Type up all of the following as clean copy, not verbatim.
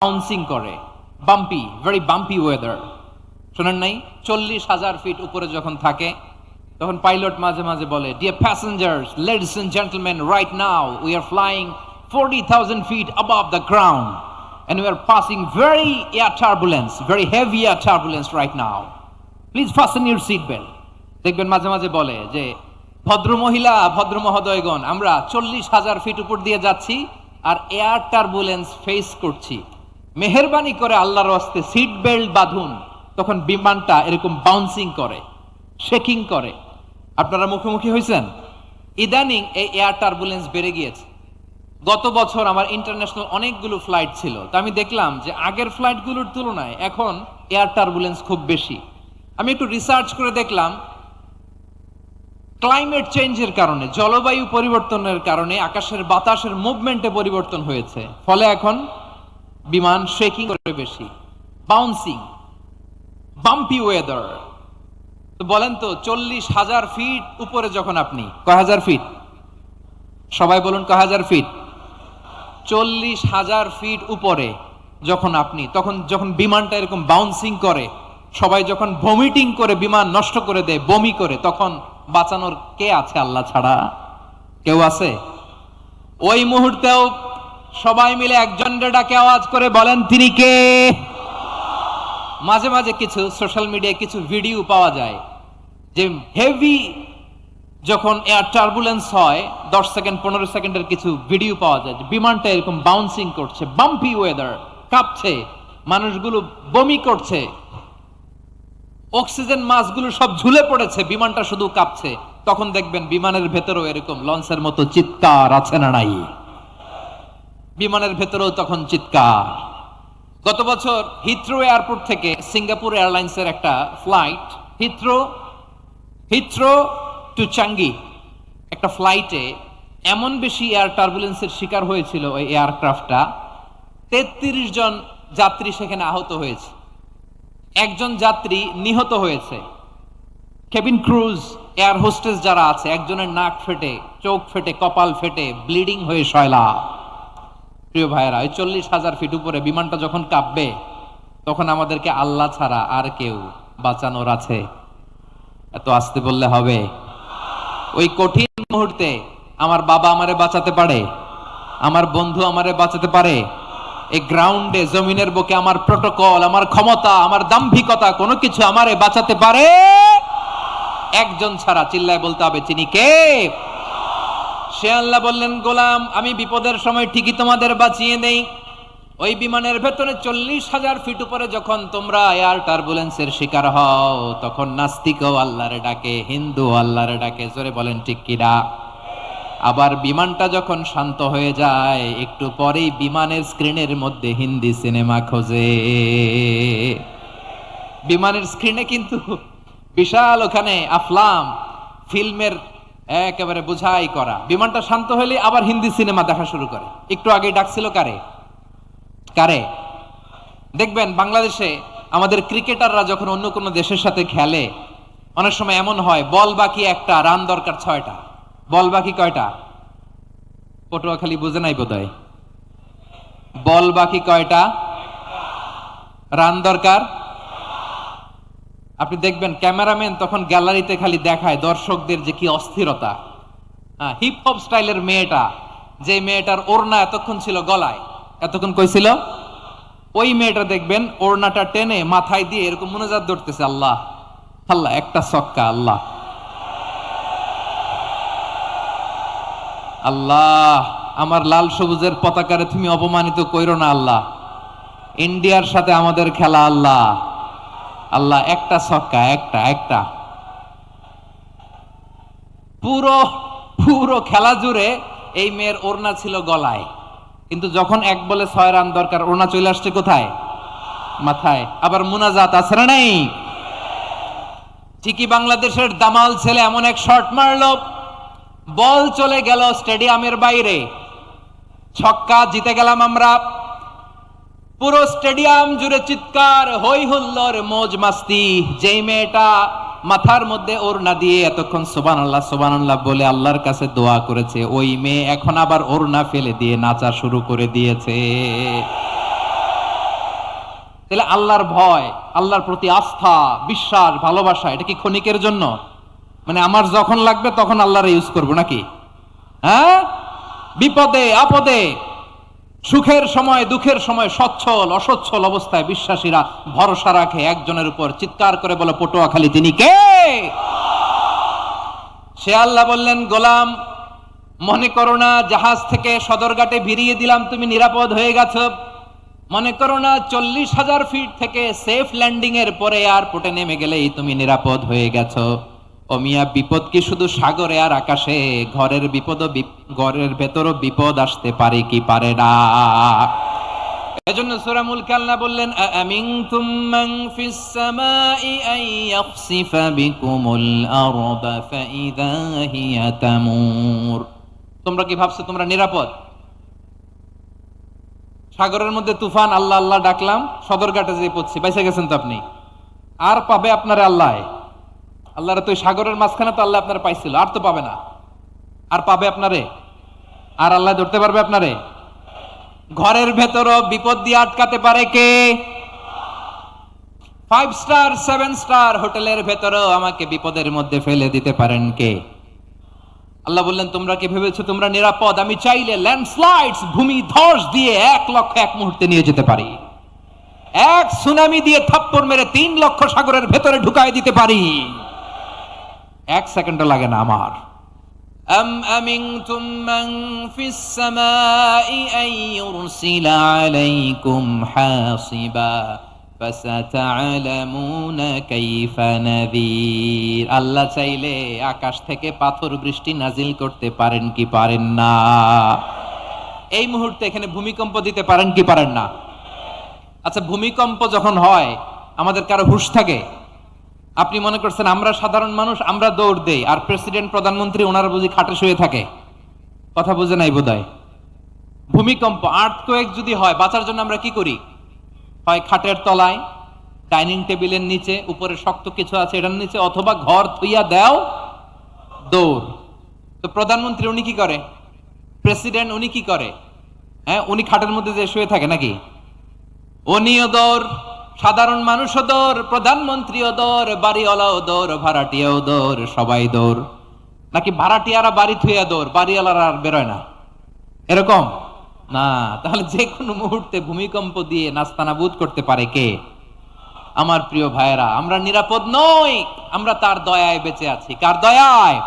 Bouncing করে, bumpy, very bumpy weather. শোনেন নাই 40,000 ফিট উপরে যখন থাকে তখন পাইলট মাঝে মাঝে বলে, dear passengers, ladies and gentleman, right now we are flying 40,000 feet above the ground and we are passing very air turbulence, very heavy air turbulence right now. Please fasten your seat belt. দেখবেন মাঝে মাঝে বলে যে, ভদ্র মহিলা, ভদ্র মহোদয়গণ, আমরা 40,000 ফিট উপর দিয়ে যাচ্ছি আর এয়ার টার্বুলেন্স ফেস করছি, মেহেরবানি করে আল্লাহর ওয়াস্তে সিট বেল্ট বাঁধুন। তখন বিমানটা এরকম বাউন্সিং করে, শেকিং করে। আপনারা মুখোমুখি হয়েছেন? ইদানিং এই এয়ার টার্বুলেন্স বেড়ে গিয়েছে। গত বছর আমার ইন্টারন্যাশনাল অনেকগুলো ফ্লাইট ছিল, তো আমি দেখলাম যে আগের ফ্লাইটগুলোর তুলনায় এখন এয়ার টার্বুলেন্স খুব বেশি। আমি একটু রিসার্চ করে দেখলাম, ক্লাইমেট চেঞ্জের কারণে, জলবায়ু পরিবর্তনের কারণে আকাশের বাতাসের মুভমেন্টে পরিবর্তন হয়েছে, ফলে এখন বিমান শেকিং করে বেশি, বাউন্সিং, বাম্পি ওয়েদার। তো বলেন তো 40,000 ফিট উপরে যখন আপনি, কয় হাজার ফিট? সবাই বলুন কয় হাজার ফিট? 40,000 ফিট উপরে যখন আপনি, তখন যখন বিমানটা এরকম বাউন্সিং করে, সবাই যখন ভমিটিং করে বিমান নষ্ট করে দেয়, বমি করে, তখন বাঁচানোর কে আছে আল্লাহ ছাড়া? কেউ আছে? ওই মুহূর্তেও সবাই মিলে একজন ডাকে আওয়াজ করে বলেন, তিনি কে? মাঝে মাঝে কিছু সোশ্যাল মিডিয়ায় কিছু ভিডিও পাওয়া যায় যে হেভি যখন এয়ার টার্বুলেন্স হয়, 10 সেকেন্ড 15 সেকেন্ডের কিছু ভিডিও পাওয়া যায় যে বিমানটা এরকম বাউন্সিং করছে, বাম্পি ওয়েদার, কাঁপছে, মানুষগুলো বমি করছে, অক্সিজেন মাস্কগুলো সব ঝুলে পড়েছে, বিমানটা শুধু কাঁপছে। তখন দেখবেন বিমানের ভেতরেও এরকম লঞ্চের মতো চিৎকার আছে না নাই? বিমানের ভেতরেও তখন চিৎকার। গত বছর হিথ্রো এয়ারপোর্ট থেকে সিঙ্গাপুর এয়ারলাইন্সের একটা ফ্লাইট, হিথ্রো টু চাঙ্গি, একটা ফ্লাইটে এমন বেশি এয়ার টার্বুলেন্সের শিকার হয়েছিল ওই এয়ারক্রাফটটা, 33 জন যাত্রী সেখানে আহত হয়েছে, একজন যাত্রী নিহত হয়েছে। কেবিন ক্রুজ, এয়ার হোস্টেস যারা আছে, একজনের নাক ফেটে, চোখ ফেটে, কপাল ফেটে, ব্লিডিং হয়ে শয়লা। প্রিয় ভাইয়েরা, ওই 40,000 ফিট উপরে বিমানটা যখন কাঁপবে, তখন আমাদেরকে আল্লাহ ছাড়া আর কেউ বাঁচানোর আছে? এত আসতে বললে হবে? ওই কঠিন মুহূর্তে আমার বাবা আমারে বাঁচাতে পারে, আমার বন্ধু আমারে বাঁচাতে পারে। এই গ্রাউন্ডে, জমিনের বুকে আমার প্রোটোকল, আমার ক্ষমতা, আমার দাম্ভিকতা কোনো কিছু আমারে বাঁচাতে পারে? একজন ছাড়া, চিল্লায় বলতে হবে, তিনি কে? সে আল্লাহ বললেন, গোলাম, আমি বিপদের সময় ঠিকই তোমাদের বাঁচিয়ে নেই। ওই বিমানের ভেতরে 40,000 ফিট উপরে যখন তোমরা এয়ার টার্বুলেন্সের শিকার হও, তখন নাস্তিকও আল্লাহরে ডাকে, হিন্দু আল্লাহরে ডাকে। জোরে বলেন ঠিক কিনা? আবার বিমানটা যখন শান্ত হয়ে যায়, একটু পরেই বিমানের স্ক্রিনের মধ্যে হিন্দি সিনেমা খোঁজে। বিমানের স্ক্রিনে কিন্তু বিশাল ওখানে আফলাম, ফিল্মের একেবারে বোঝাই করা। বিমানটা শান্ত হলে আবার হিন্দি সিনেমা দেখা শুরু করে। একটু আগে ডাকছিল কারে? দেখবেন বাংলাদেশে আমাদের ক্রিকেটাররা যখন অন্য কোনো দেশের সাথে খেলে, অনেক সময় এমন হয়, বল বাকি একটা, রান দরকার 6টা। বল বাকি কয়টা? পটুয়াখালী বুঝে নাই বোধহয়। বল বাকি কয়টা? রান দরকার। আপনি দেখবেন ক্যামেরাম্যান তখন গ্যালারিতে খালি দেখায় দর্শকদের যে কি অস্থিরতা। হিপ হপ স্টাইলের মেয়েটা, যে মেয়েটার ওড়না এতক্ষণ ছিল গলায়, এতক্ষণ কই ছিল, ওই মেয়েটা দেখবেন ওড়নাটা টেনে মাথায় দিয়ে এরকম মুনাজাত ধরতেছে, আল্লাহ আল্লাহ, একটা ছক্কা, আল্লাহ আল্লাহ, আমার লাল সবুজের পতাকারে তুমি অপমানিত কইরো না আল্লাহ, ইন্ডিয়ার সাথে আমাদের খেলা, আল্লাহ আল্লাহ, একটা ছক্কা, একটা। পুরো খেলা জুড়ে এই মেয়ের ওড়না ছিল গলায়, কিন্তু যখন 1 বলে 6 রান দরকার, ওড়না চলে আসছে কোথায়? মাথায়। আবার মুনাজাত আছে না নাই? ঠিকই বাংলাদেশের দামাল ছেলে এমন এক শট মারলো, বল চলে গেল স্টেডিয়ামের বাইরে, ছক্কা, জিতে গেলাম আমরা। পুরো স্টেডিয়াম জুড়ে চিৎকার, হই হুল্লোড়, মৌজ মাস্তি। যেই মেয়েটা মাথার মধ্যে ওড়না দিয়ে এতক্ষণ সুবহানাল্লাহ সুবহানাল্লাহ বলে আল্লাহর কাছে দোয়া করেছে, ওই মেয়ে এখন আবার ওড়না ফেলে দিয়ে নাচা শুরু করে দিয়েছে। তাহলে আল্লাহর ভয়, আল্লাহর প্রতি আস্থা, বিশ্বাস, ভালোবাসা, এটা কি ক্ষণিকের জন্য? মানে আমার যখন লাগবে তখন আল্লাহর ইউজ করবো নাকি? হ্যাঁ, বিপদে আপদে, সুখের সময় দুঃখের সময়, সচ্ছল অসচ্ছল অবস্থায় বিশ্বাসীরা ভরসা রাখে একজনের উপর। চিৎকার করে বলে পটুয়াখালী, তিনি কে? সে আল্লাহ বললেন, গোলাম মনে করো না জাহাজ থেকে সদরঘাটে ভিড়িয়ে দিলাম তুমি নিরাপদ হয়ে গেছো। মনে করো না 40,000 ফিট থেকে সেফ ল্যান্ডিং এর পরে এয়ারপোর্টে নেমে গেলেই তুমি নিরাপদ হয়ে গেছো। ও মিয়া, বিপদ কি শুধু সাগরে আর আকাশে? ঘরের বিপদও, ঘরের ভেতরও বিপদ আসতে পারে কি পারে না? এজন্য সূরা মুলকে আল্লাহ বললেন, আমিনতুম মান ফিস সামাই আন ইয়াখসিফা বিকুমুল আরদা ফাইযা হিয়া তামুর। তোমরা কি ভাবছো তোমরা নিরাপদ? সাগরের মধ্যে তুফান, আল্লাহ আল্লাহ ডাকলাম, সদরঘাটে যেয়ে পড়ছি, বাইসা গেছেন তো আপনি। আর পাবে আপনারে আল্লাহ? আল্লাহরে তো সাগরের মাঝখানে তো আল্লাহ আপনারা পাইছিল, আর তো পাবে না। আর পাবে আপনারে? আর আল্লাহ ধরতে পারবে আপনারে? ঘরের ভেতরও বিপদ দিয়ে আটকাতে পারে কে? 5 স্টার 7 স্টার হোটেলের ভেতরও আমাকে বিপদের মধ্যে ফেলে দিতে পারেন কে? আল্লাহ বললেন, তোমরা কি ভেবেছো তোমরা নিরাপদ? আমি চাইলে ল্যান্ডস্লাইডস, ভূমি ধস দিয়ে 1 লক্ষ এক মুহূর্তে নিয়ে যেতে পারি। এক সুনামি দিয়ে থাপ্পড় মেরে 3 লক্ষ সাগরের ভেতরে ঢুকাই দিতে পারি। 1 সেকেন্ডও লাগে না আমার। আম আমিনতুম মান ফিস সামাই আন ইউরসিলা আলাইকুম হাসিবা ফাসাতা'লামুনা কাইফা নাযীর। আল্লাহ চাইলে আকাশ থেকে পাথর বৃষ্টি নাজিল করতে পারেন কি পারেন না? এই মুহূর্তে এখানে ভূমিকম্প দিতে পারেন কি পারেন না? আচ্ছা, ভূমিকম্প যখন হয় আমাদের কারো হুঁশ থাকে? আপনি মনে করছেন আমরা সাধারণ মানুষ, আমরা দৌড় দেই, আর প্রেসিডেন্ট প্রধানমন্ত্রী ওনারা বুঝি খাটে শুয়ে থাকে? কথা বুঝে নাই বোধহয়। ভূমিকম্প, আর্থকোয়েক যদি হয়, বাঁচার জন্য আমরা কি করি? হয় খাটের তলায়, ডাইনিং টেবিলের নিচে, উপরে শক্ত কিছু আছে এটার নিচে, অথবা ঘর থুইয়া দেও দৌড়। তো প্রধানমন্ত্রী উনি কি করে? প্রেসিডেন্ট উনি কি করে? হ্যাঁ, উনি খাটের মধ্যে যে শুয়ে থাকে নাকি? উনিও দৌড়, সাধারণ মানুষও দৌড়, প্রধানমন্ত্রীও দৌড়, বাড়িওয়ালাও দৌড়, ভাড়াটিয়াও দৌড়, সবাই দৌড়। নাকি ভাড়াটিয়ারা বাড়ি থুইয়া দৌড়, বাড়িওয়ালারা আর বেরোয় না? এরকম না। তাহলে যে কোনো মুহূর্তে ভূমিকম্প দিয়ে নাস্তানাবুদ করতে পারে কে? আমার প্রিয় ভাইয়েরা, আমরা নিরাপদ নই, আমরা তার দয়ায় বেঁচে আছি। কার দয়ায়?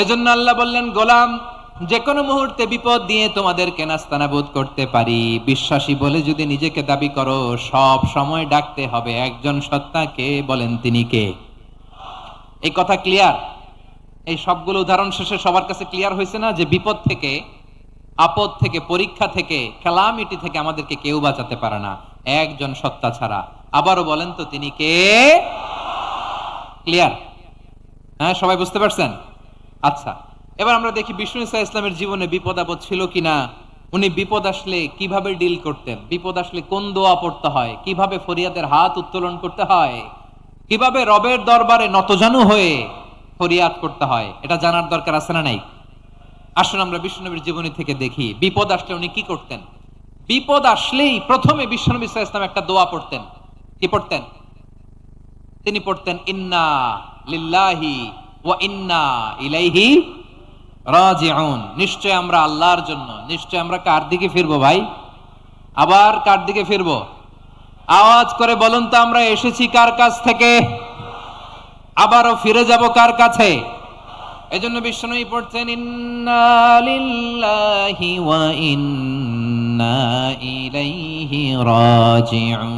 এজন্য আল্লাহ বললেন, গোলাম যে কোনো মুহূর্তে বিপদ দিয়ে তোমাদেরকে নাস্তানাবুদ করতে পারি। বিশ্বাসী বলে যদি নিজেকে দাবি করো, সব সময় ডাকতে হবে একজন সত্তাকে। বলেন তিনি কে? এই কথা ক্লিয়ার? এই সবগুলো উদাহরণ শেষে সবার কাছে ক্লিয়ার হয়েছে না যে বিপদ থেকে, আপদ থেকে, পরীক্ষা থেকে, ক্যালামিটি থেকে আমাদেরকে কেউ বাঁচাতে পারে না একজন সত্তা ছাড়া। আবারও বলেন তো তিনি কে? ক্লিয়ার? হ্যাঁ, সবাই বুঝতে পারছেন? আচ্ছা, এবার আমরা দেখি বিষ্ণু ঈসা ইসলামের জীবনে বিপদ আপদ ছিল কিনা। উনি বিপদ আসলে কিভাবে ডিল করতেন, বিপদ আসলে কোন দোয়া পড়তে হয়, কিভাবে ফরিয়াদের হাত উত্তোলন করতে হয়, কিভাবে রবের দরবারে নতজানু হয়ে ফরিয়াদ করতে হয়, এটা জানার দরকার আছে না নাই? আসুন আমরা বিষ্ণুনবীর জীবনী থেকে দেখি বিপদ আসলে উনি কি করতেন। বিপদ আসলেই প্রথমে বিষ্ণুনবী সাল্লাল্লাহু আলাইহি ওয়াসাল্লাম একটা দোয়া পড়তেন। কি পড়তেন? তিনি পড়তেন, ইন্না লিল্লাহি ওয়া ইন্না ইলাইহি রাজিউন। নিশ্চয় আমরা আল্লাহর জন্য, নিশ্চয় আমরা কার দিকে ফিরবো ভাই? আবার কার দিকে ফিরবো? আওয়াজ করে বলুন তো, আমরা এসেছি কার কাছ থেকে, আবারও ফিরে যাব কার কাছে? এজন্য বিষ্ণুই পড়ছেন, ইন্না লিল্লাহি ওয়া ইন্না ইলাইহি রাজিউন।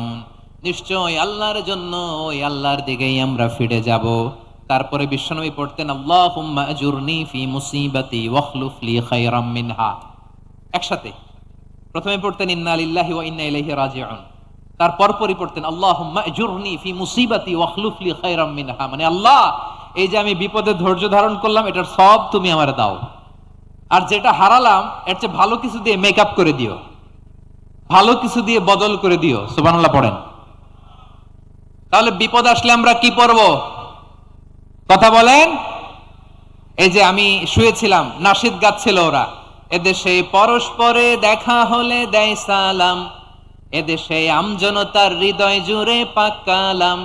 নিশ্চয় আল্লাহর জন্য, ওই আল্লাহর দিকেই আমরা ফিরে যাব। তারপরে বিশ্বনবী পড়তেন, আল্লাহুম্মা আজুরনি ফি মুসিবাতি ওয়াখলুফ লি খায়রাম মিনহা। একসাথে প্রথমে পড়তেন ইন্না লিল্লাহি ওয়া ইন্না ইলাইহি রাজিউন, তারপর পরই পড়তেন আল্লাহুম্মা আজুরনি ফি মুসিবাতি ওয়াখলুফ লি খায়রাম মিনহা। মানে আল্লাহ, এই যে আমি বিপদে ধৈর্য ধারণ করলাম, এটার সব তুমি আমারে দাও, আর যেটা হারালাম এর চেয়ে ভালো কিছু দিয়ে মেকআপ করে দিও, ভালো কিছু দিয়ে বদল করে দিও। সুবহানাল্লাহ পড়েন। তাহলে বিপদ আসলে আমরা কি পড়ব? কথা বলেন। এই যে আমি শুয়েছিলাম, নাশিদ গাচ্ছিল ওরা, এদেশে পরস্পরে দেখা হলে দেয় সালাম, এদেশে আমজনতার হৃদয় জুড়ে পাক কালাম,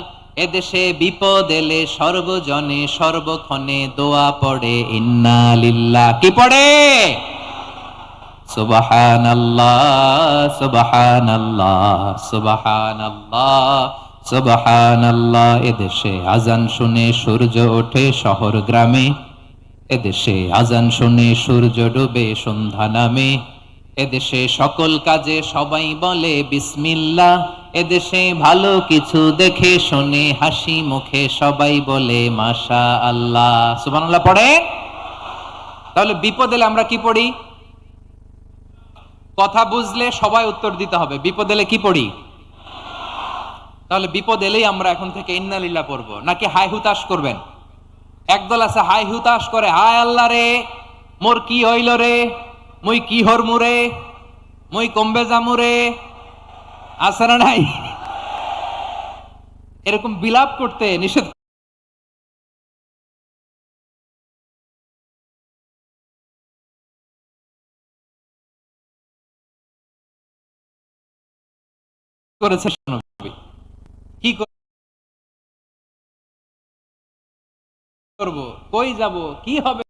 এদেশে বিপদ এলে সর্বজনে সর্বক্ষণে দোয়া পড়ে ইন্না লিল্লাহ। কি পড়ে? সুবহানাল্লাহ সুবহানাল্লাহ সুবহানাল্লাহ সুবহানাল্লাহ। এদেশে আজান শুনে সূর্য ওঠে শহর গ্রামে, এদেশে আজান শুনে সূর্য ডুবে সন্ধ্যা নামে, এদেশে সকল কাজে সবাই বলে বিসমিল্লাহ, এদেশে ভালো কিছু দেখে শুনে হাসি মুখে সবাই বলে মাশা আল্লাহ। সুবহানাল্লাহ পড়ে। তাহলে বিপদ এলে আমরা কি পড়ি? কথা বুঝলে সবাই উত্তর দিতে হবে। বিপদ এলে কি পড়ি? তাহলে বিপদ এলেই আমরা এখন থেকে ইন্না লিল্লাহ পড়বো, নাকি হাই হুতাশ করবেন? একদল আছে হাই হুতাশ করে, হায় আল্লাহ রে মোর কি হইল রে, মুই কি হরমু রে, মুই কমবে জামু রে, আছে না নাই? এরকম বিলাপ করতে নিষেধ করেছে নবী। কি করব, কই যাব, কি হবে?